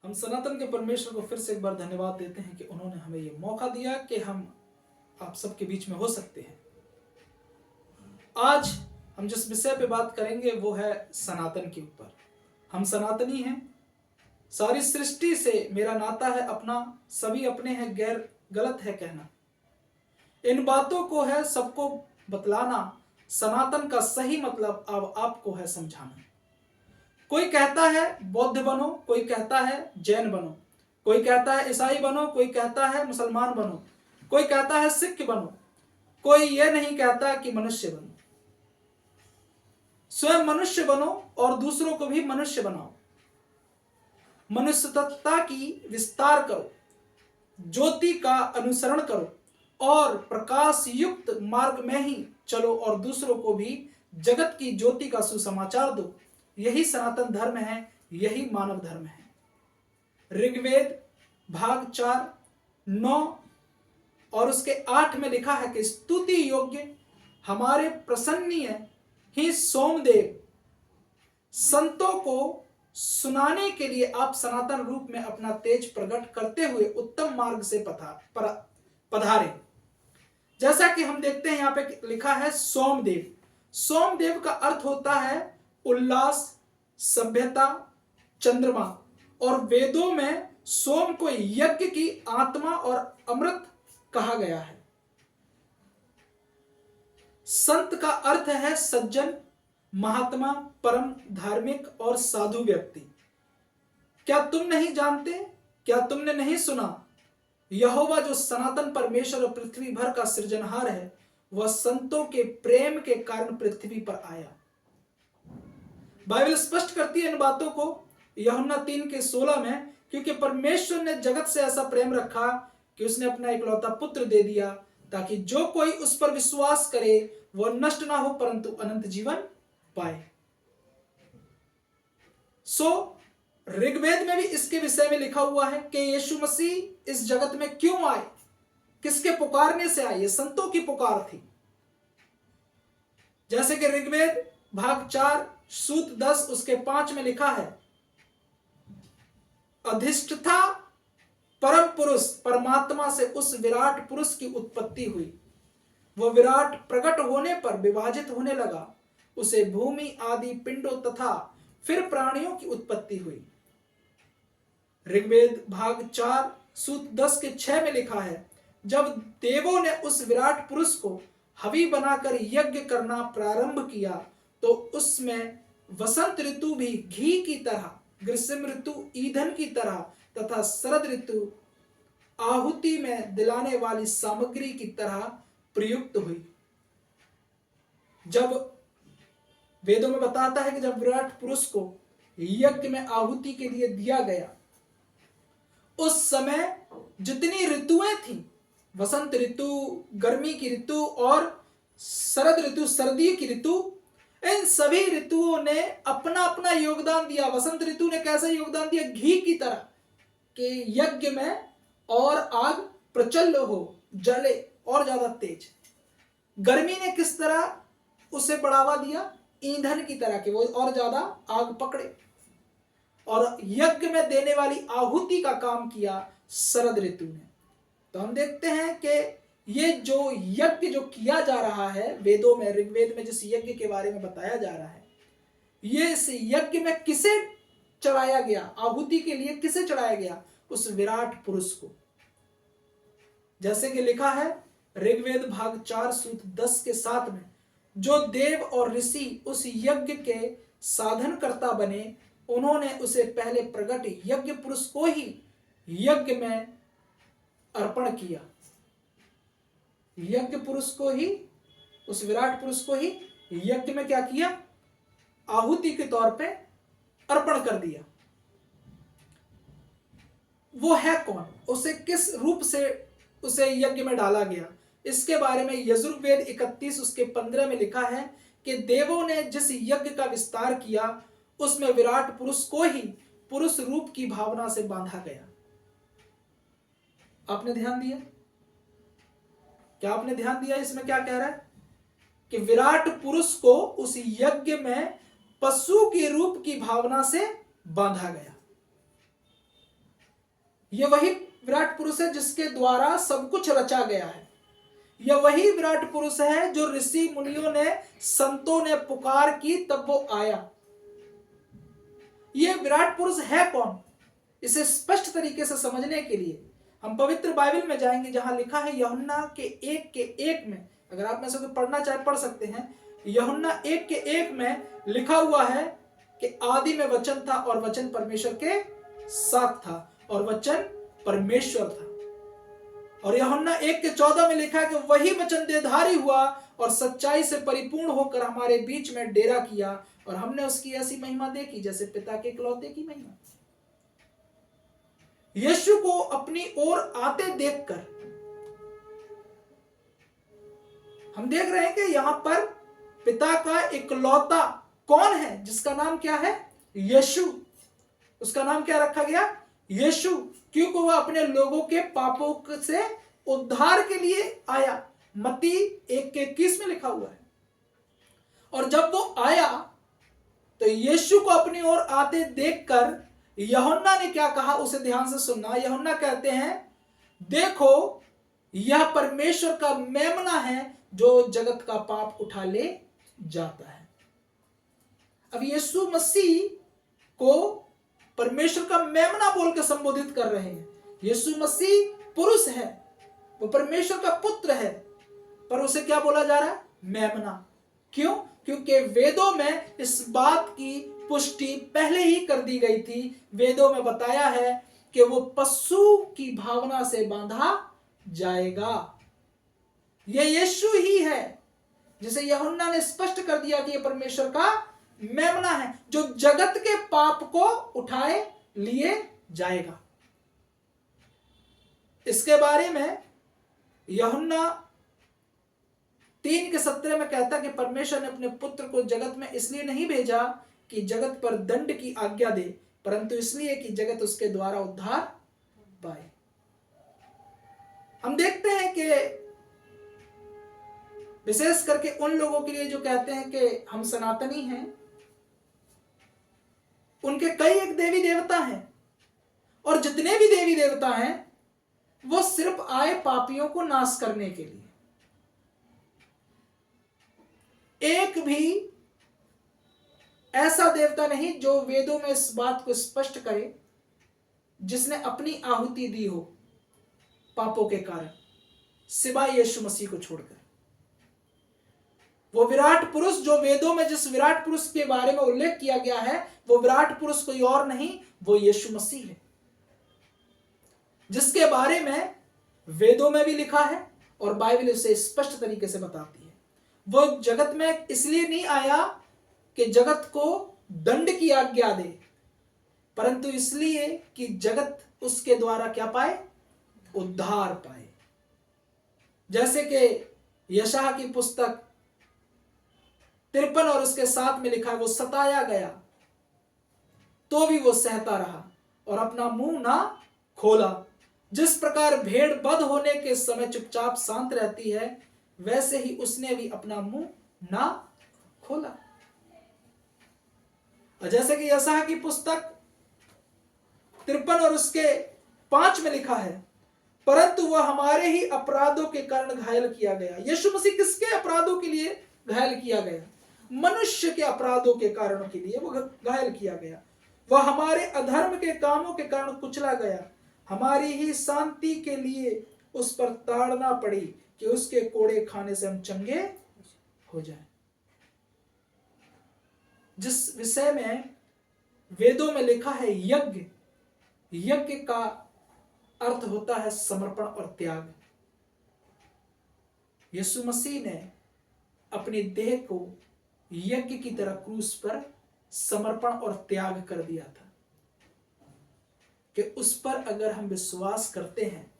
हम सनातन के परमेश्वर को फिर से एक बार धन्यवाद देते हैं कि उन्होंने हमें ये मौका दिया कि हम आप सबके बीच में हो सकते हैं। आज हम जिस विषय पे बात करेंगे वो है सनातन के ऊपर। हम सनातनी हैं। सारी सृष्टि से मेरा नाता है अपना, सभी अपने हैं गैर, गलत है कहना। इन बातों को है सबको बतलाना, सनातन का सही मतलब अब आपको है समझाना। कोई कहता है बौद्ध बनो, कोई कहता है जैन बनो, कोई कहता है ईसाई बनो, कोई कहता है मुसलमान बनो, कोई कहता है सिख बनो, कोई यह नहीं कहता कि मनुष्य बनो। स्वयं मनुष्य बनो और दूसरों को भी मनुष्य बनाओ। मनुष्यता की विस्तार करो, ज्योति का अनुसरण करो और प्रकाश युक्त मार्ग में ही चलो और दूसरों को भी जगत की ज्योति का सुसमाचार दो। यही सनातन धर्म है, यही मानव धर्म है। ऋग्वेद भाग 4:9 और उसके 8 में लिखा है कि स्तुति योग्य हमारे प्रसन्नीय ही सोमदेव, संतों को सुनाने के लिए आप सनातन रूप में अपना तेज प्रकट करते हुए उत्तम मार्ग से पधारे। जैसा कि हम देखते हैं यहां पे लिखा है सोमदेव। सोमदेव का अर्थ होता है उल्लास, सभ्यता, चंद्रमा। और वेदों में सोम को यज्ञ की आत्मा और अमृत कहा गया है। संत का अर्थ है सज्जन, महात्मा, परम धार्मिक और साधु व्यक्ति। क्या तुम नहीं जानते, क्या तुमने नहीं सुना, यहोवा जो सनातन परमेश्वर और पृथ्वी भर का सृजनहार है, वह संतों के प्रेम के कारण पृथ्वी पर आया। बाइबल स्पष्ट करती है इन बातों को यूहन्ना 3:16 में, क्योंकि परमेश्वर ने जगत से ऐसा प्रेम रखा कि उसने अपना इकलौता पुत्र दे दिया, ताकि जो कोई उस पर विश्वास करे वह नष्ट ना हो परंतु अनंत जीवन पाए। ऋग्वेद में भी इसके विषय में लिखा हुआ है कि यीशु मसीह इस जगत में क्यों आए, किसके पुकारने से आए। ये संतों की पुकार थी। जैसे कि ऋग्वेद भाग 4 सूत 10 उसके 5 में लिखा है, अधिष्ठता परम पुरुष परमात्मा से उस विराट पुरुष की उत्पत्ति हुई। वह विराट प्रकट होने पर विभाजित होने लगा। उसे भूमि आदि पिंडों तथा फिर प्राणियों की उत्पत्ति हुई। ऋग्वेद भाग 4 सूत 10 के 6 में लिखा है, जब देवों ने उस विराट पुरुष को हवी बनाकर यज्ञ करना प्रारंभ किया तो उसमें वसंत ऋतु भी घी की तरह, ग्रीष्म ऋतु ईंधन की तरह तथा शरद ऋतु आहुति में दिलाने वाली सामग्री की तरह प्रयुक्त हुई। जब वेदों में बताता है कि जब विराट पुरुष को यज्ञ में आहुति के लिए दिया गया, उस समय जितनी ऋतुएं थी, वसंत ऋतु, गर्मी की ऋतु और शरद ऋतु, सर्दी की ऋतु, इन सभी ऋतुओं ने अपना अपना योगदान दिया। वसंत ऋतु ने कैसा योगदान दिया, घी की तरह कि यज्ञ में और आग प्रचंड हो, जले और ज्यादा तेज। गर्मी ने किस तरह उसे बढ़ावा दिया, ईंधन की तरह कि वो और ज्यादा आग पकड़े। और यज्ञ में देने वाली आहुति का काम किया शरद ऋतु ने। तो हम देखते हैं कि ये जो यज्ञ जो किया जा रहा है वेदों में, ऋग्वेद में जिस यज्ञ के बारे में बताया जा रहा है, ये इस यज्ञ में किसे चढ़ाया गया, आहुति के लिए किसे चढ़ाया गया, उस विराट पुरुष को। जैसे कि लिखा है ऋग्वेद भाग 4 सूत 10 के 7 में, जो देव और ऋषि उस यज्ञ के साधनकर्ता बने, उन्होंने उसे पहले प्रकट यज्ञ पुरुष को ही यज्ञ में अर्पण किया। यज्ञ पुरुष को ही, उस विराट पुरुष को ही यज्ञ में क्या किया, आहुति के तौर पे अर्पण कर दिया। वो है कौन, उसे किस रूप से उसे यज्ञ में डाला गया, इसके बारे में यजुर्वेद 31 उसके 15 में लिखा है कि देवों ने जिस यज्ञ का विस्तार किया उसमें विराट पुरुष को ही पुरुष रूप की भावना से बांधा गया। आपने ध्यान दिया, क्या आपने ध्यान दिया इसमें क्या कह रहा है कि विराट पुरुष को उस यज्ञ में पशु के रूप की भावना से बांधा गया। यह वही विराट पुरुष है जिसके द्वारा सब कुछ रचा गया है। यह वही विराट पुरुष है जो ऋषि मुनियों ने, संतों ने पुकार की तब वो आया। यह विराट पुरुष है कौन, इसे स्पष्ट तरीके से समझने के लिए हम पवित्र बाइबल में जाएंगे, जहां लिखा है यूहन्ना के 1 में, अगर आप में से कोई पढ़ना चाहे पढ़ सकते हैं। यूहन्ना 1 में लिखा हुआ है कि आदि में वचन था और वचन परमेश्वर के साथ था और वचन परमेश्वर था। और यूहन्ना 1:14 में लिखा है कि वही वचन देहधारी हुआ और सच्चाई से परिपूर्ण होकर हमारे बीच में डेरा किया और हमने उसकी ऐसी महिमा देखी जैसे पिता के इकलौते की महिमा। यीशु को अपनी ओर आते देखकर हम देख रहे हैं कि यहां पर पिता का इकलौता कौन है, जिसका नाम क्या है, यीशु। उसका नाम क्या रखा गया, यीशु, क्योंकि वह अपने लोगों के पापों से उद्धार के लिए आया। मत्ती 1:21 में लिखा हुआ है। और जब वो आया तो यीशु को अपनी ओर आते देखकर यूहन्ना ने क्या कहा, उसे ध्यान से सुनना। यूहन्ना कहते हैं, देखो यह परमेश्वर का मेमना है जो जगत का पाप उठा ले जाता है। अब यीशु मसीह को परमेश्वर का मेमना बोल के संबोधित कर रहे हैं। यीशु मसीह पुरुष है, वो परमेश्वर का पुत्र है, पर उसे क्या बोला जा रहा है, मेमना। क्यों? क्योंकि वेदों में इस बात की पुष्टि पहले ही कर दी गई थी। वेदों में बताया है कि वो पशु की भावना से बांधा जाएगा। यह यीशु ही है जिसे यूहन्ना ने स्पष्ट कर दिया कि यह परमेश्वर का मेमना है जो जगत के पाप को उठाए लिए जाएगा। इसके बारे में यूहन्ना 3:17 में कहता है कि परमेश्वर ने अपने पुत्र को जगत में इसलिए नहीं भेजा कि जगत पर दंड की आज्ञा दे, परंतु इसलिए कि जगत उसके द्वारा उद्धार पाए। हम देखते हैं कि विशेष करके उन लोगों के लिए जो कहते हैं कि हम सनातनी हैं, उनके कई एक देवी देवता हैं, और जितने भी देवी देवता हैं वो सिर्फ आए पापियों को नाश करने के लिए। एक भी ऐसा देवता नहीं जो वेदों में इस बात को स्पष्ट करे जिसने अपनी आहुति दी हो पापों के कारण, सिवाय यीशु मसीह को छोड़कर। वो विराट पुरुष जो वेदों में जिस विराट पुरुष के बारे में उल्लेख किया गया है, वो विराट पुरुष कोई और नहीं, वो यीशु मसीह है, जिसके बारे में वेदों में भी लिखा है और बाइबल उसे स्पष्ट तरीके से बताती है। वो जगत में इसलिए नहीं आया कि जगत को दंड की आज्ञा दे, परंतु इसलिए कि जगत उसके द्वारा क्या पाए, उद्धार पाए। जैसे कि यशायाह की पुस्तक 53 और उसके 7 में लिखा है, वो सताया गया तो भी वो सहता रहा और अपना मुंह ना खोला। जिस प्रकार भेड़ बध होने के समय चुपचाप शांत रहती है, वैसे ही उसने भी अपना मुंह ना खोला। और जैसे कि यशायाह की पुस्तक 53 और उसके 5 में लिखा है, परंतु वह हमारे ही अपराधों के कारण घायल किया गया। यीशु मसीह किसके अपराधों के लिए घायल किया गया? मनुष्य के अपराधों के कारणों के लिए वो घायल किया गया। वह हमारे अधर्म के कामों के कारण कुचला गया, हमारी ही शांति के लिए उस पर ताड़ना पड़ी कि उसके कोड़े खाने से हम चंगे हो जाएं। जिस विषय में वेदों में लिखा है यज्ञ, यज्ञ का अर्थ होता है समर्पण और त्याग। यीशु मसीह ने अपनी देह को यज्ञ की तरह क्रूस पर समर्पण और त्याग कर दिया था कि उस पर अगर हम विश्वास करते हैं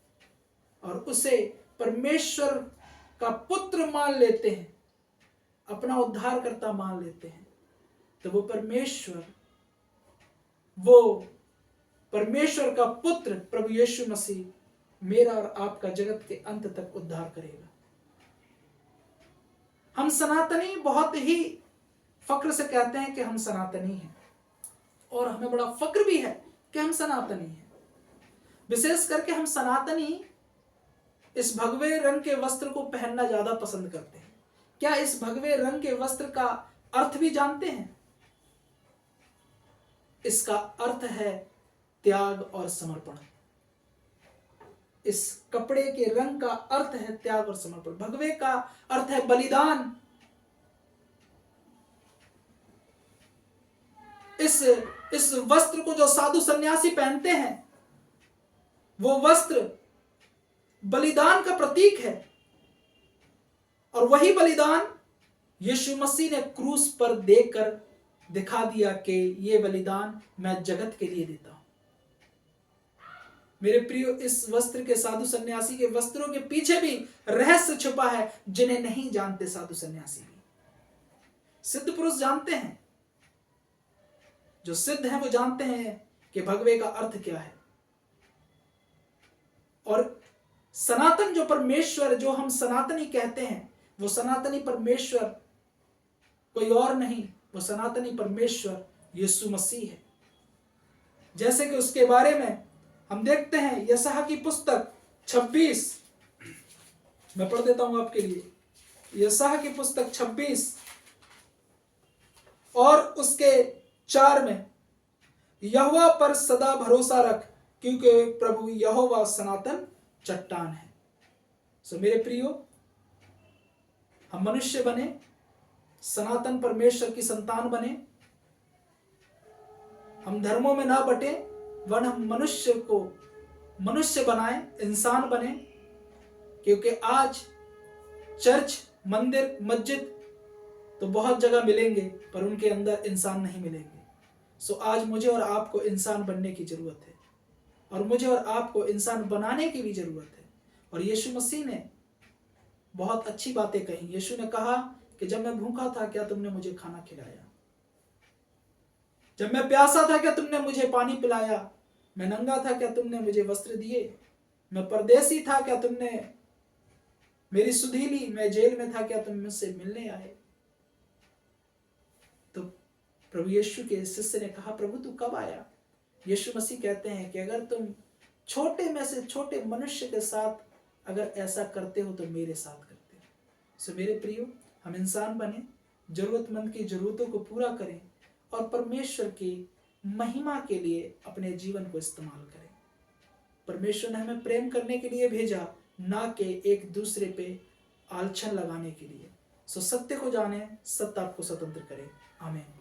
और उसे परमेश्वर का पुत्र मान लेते हैं, अपना उद्धारकर्ता मान लेते हैं, तो वो परमेश्वर का पुत्र प्रभु यीशु मसीह मेरा और आपका जगत के अंत तक उद्धार करेगा। हम सनातनी बहुत ही फक्र से कहते हैं कि हम सनातनी हैं, और हमें बड़ा फक्र भी है कि हम सनातनी हैं। विशेष करके हम सनातनी इस भगवे रंग के वस्त्र को पहनना ज्यादा पसंद करते हैं। क्या इस भगवे रंग के वस्त्र का अर्थ भी जानते हैं? इसका अर्थ है त्याग और समर्पण। इस कपड़े के रंग का अर्थ है त्याग और समर्पण। भगवे का अर्थ है बलिदान। इस वस्त्र को जो साधु सन्यासी पहनते हैं, वो वस्त्र बलिदान का प्रतीक है। और वही बलिदान यीशु मसीह ने क्रूस पर देकर दिखा दिया कि ये बलिदान मैं जगत के लिए देता हूं। मेरे प्रियो, इस वस्त्र के, साधु सन्यासी के वस्त्रों के पीछे भी रहस्य छुपा है जिन्हें नहीं जानते साधु सन्यासी भी। सिद्ध पुरुष जानते हैं, जो सिद्ध हैं वो जानते हैं कि भगवे का अर्थ क्या है। और सनातन जो परमेश्वर, जो हम सनातनी कहते हैं, वो सनातनी परमेश्वर कोई और नहीं, वो सनातनी परमेश्वर यीशु मसीह है। जैसे कि उसके बारे में हम देखते हैं यशायाह की पुस्तक 26, मैं पढ़ देता हूं आपके लिए। यशायाह की पुस्तक 26 और उसके 4 में, यहोवा पर सदा भरोसा रख क्योंकि प्रभु यहोवा सनातन चट्टान है। सो मेरे प्रियो, हम मनुष्य बने, सनातन परमेश्वर की संतान बने, हम धर्मों में ना बटे, वरन हम मनुष्य को मनुष्य बनाए, इंसान बने। क्योंकि आज चर्च, मंदिर, मस्जिद तो बहुत जगह मिलेंगे, पर उनके अंदर इंसान नहीं मिलेंगे। सो आज मुझे और आपको इंसान बनने की जरूरत है, और मुझे और आपको इंसान बनाने की भी जरूरत है। और यीशु मसीह ने बहुत अच्छी बातें कही। यीशु ने कहा कि जब मैं भूखा था क्या तुमने मुझे खाना खिलाया, जब मैं प्यासा था क्या तुमने मुझे पानी पिलाया, मैं नंगा था क्या तुमने मुझे वस्त्र दिए, मैं परदेसी था क्या तुमने मेरी सुधि ली, मैं जेल में था क्या तुम मुझसे मिलने आए। तो प्रभु यीशु के शिष्य ने कहा, प्रभु तू कब आया? यीशु मसीह कहते हैं कि अगर तुम छोटे में से छोटे मनुष्य के साथ अगर ऐसा करते हो तो मेरे साथ करते हो। सो मेरे प्रियो, हम इंसान बने, जरूरतमंद की जरूरतों को पूरा करें और परमेश्वर की महिमा के लिए अपने जीवन को इस्तेमाल करें। परमेश्वर ने हमें प्रेम करने के लिए भेजा, ना कि एक दूसरे पे आलछन लगाने के लिए। सो सत्य को जाने, सत्य आपको स्वतंत्र करे। आमीन।